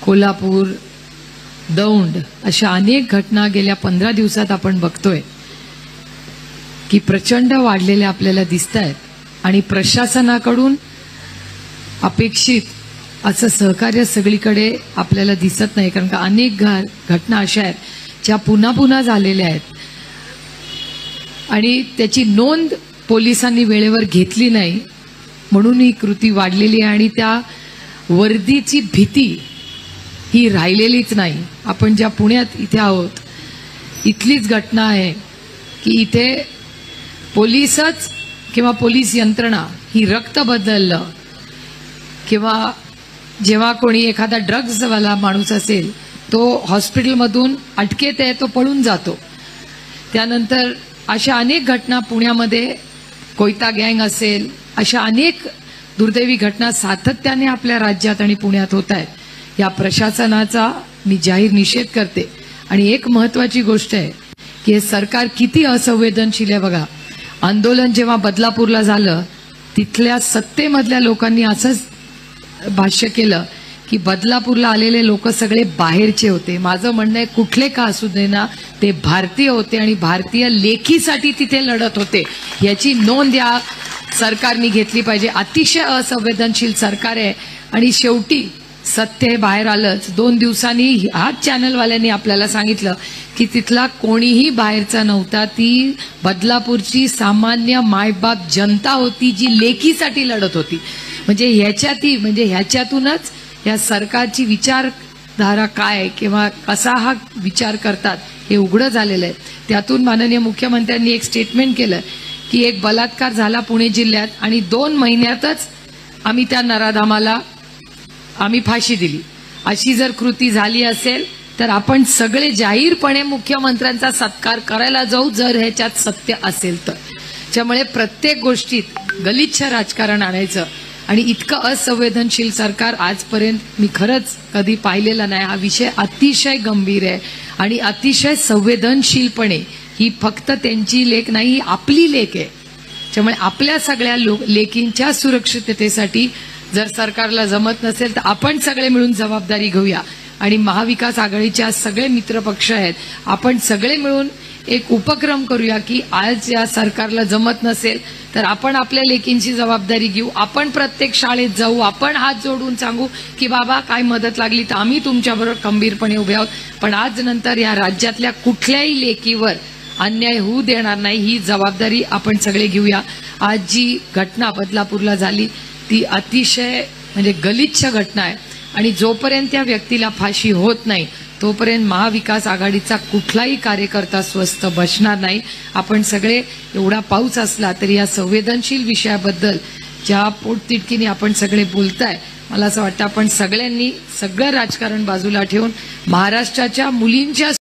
कोल्हापूर, दौंड अशा अनेक घटना गेल्या 15 दिवसात आपण बघतोय की प्रचंड वाढलेल्या आपल्याला दिसतायत आणि प्रशासनाकडून अपेक्षित असं सहकार्य सगळीकडे आपल्याला दिसत नाही, कारण का अनेक घटना अशा आहेत ज्या पुन्हा पुन्हा झालेल्या आहेत आणि त्याची नोंद पोलिसांनी वेळेवर घेतली नाही म्हणून ही कृती वाढलेली आहे आणि त्या वर्दीची भीती ही राहिलेलीच नाही। आपण ज्या पुण्यात इथे आहोत इथलीच घटना आहे की इथे पोलीसच किंवा पोलीस यंत्रणा ही रक्त बदललं किंवा जेव्हा कोणी एखादा ड्रग्ज वाला माणूस असेल तो हॉस्पिटलमधून अटकेत आहे तो पळून जातो। त्यानंतर अशा अनेक घटना पुण्यामध्ये कोयता गँग असेल अशा अनेक दुर्दैवी घटना सातत्याने आपल्या राज्यात आणि पुण्यात होत आहेत। या प्रशासनाचा मी जाहीर निषेध करते आणि एक महत्त्वाची गोष्ट आहे की हे सरकार किती असंवेदनशील आहे बघा। आंदोलन जेव्हा बदलापूरला झालं तिथल्या सत्तेमधल्या लोकांनी असंच भाष्य केलं की बदलापूरला आलेले लोक सगळे बाहेरचे होते। माझं म्हणणं आहे कुठले का असू दे ना ते भारतीय होते आणि भारतीय लेखीसाठी तिथे लढत होते, याची नोंद या सरकारने घेतली पाहिजे। अतिशय असंवेदनशील सरकार आहे आणि शेवटी सत्य हे बाहेर आलंच। 2 दिवसांनी हाच चॅनलवाल्यांनी आपल्याला सांगितलं की तिथला कोणीही बाहेरचा नव्हता, ती बदलापूरची सामान्य मायबाप जनता होती जी लेखीसाठी लढत होती। म्हणजे ह्याच्यातूनच या सरकारची विचारधारा काय किंवा कसा हा विचार करतात हे उघड झालेलं आहे। त्यातून माननीय मुख्यमंत्र्यांनी एक स्टेटमेंट केलं की एक बलात्कार झाला पुणे जिल्ह्यात आणि 2 महिन्यातच आम्ही त्या नराधामाला आम्ही फाशी दिली। अशी जर कृती झाली असेल तर आपण सगळे जाहीरपणे मुख्यमंत्र्यांचा सत्कार करायला जाऊ जर ह्याच्यात सत्य असेल तर। त्यामुळे प्रत्येक गोष्टीत गलिच्छ राजकारण आणायचं आणि इतकं असंवेदनशील सरकार आजपर्यंत मी खरंच कधी पाहिलेला नाही। हा विषय अतिशय गंभीर आहे आणि अतिशय संवेदनशीलपणे ही फक्त त्यांची लेख नाही ही आपली लेख आहे। त्यामुळे आपल्या सगळ्या लेकींच्या सुरक्षिततेसाठी जर सरकारला जमत नसेल तर आपण सगळे मिळून जबाबदारी घेऊया आणि महाविकास आघाडीच्या सगळे मित्रपक्ष आहेत आपण सगळे मिळून एक उपक्रम करूया की आज या सरकारला जमत नसेल तर आपण आपल्या लेकींची जबाबदारी घेऊ, आपण प्रत्येक शाळेत जाऊ, आपण हात जोडून सांगू की बाबा काय मदत लागली तर आम्ही तुमच्याबरोबर खंबीरपणे उभे आहोत, पण आज नंतर या राज्यातल्या कुठल्याही लेकीवर अन्याय होऊ देणार नाही ही जबाबदारी आपण सगळे घेऊया। आज जी घटना बदलापूरला झाली ती अतिशय गलिच्छ घटना आहे आणि जोपर्यंत त्या व्यक्तीला फाशी होत नाही तोपर्यंत महाविकास आघाडीचा कुठलाही कार्यकर्ता स्वस्थ बसणार नाही। आपण सगळे एवढा पाऊस असला तरी या संवेदनशील विषयाबद्दल ज्या पोटतिडकीने आपण सगळे बोलताय मला असं वाटतं आपण सगळ्यांनी सगळं राजकारण बाजूला ठेवून महाराष्ट्राच्या मुलींच्या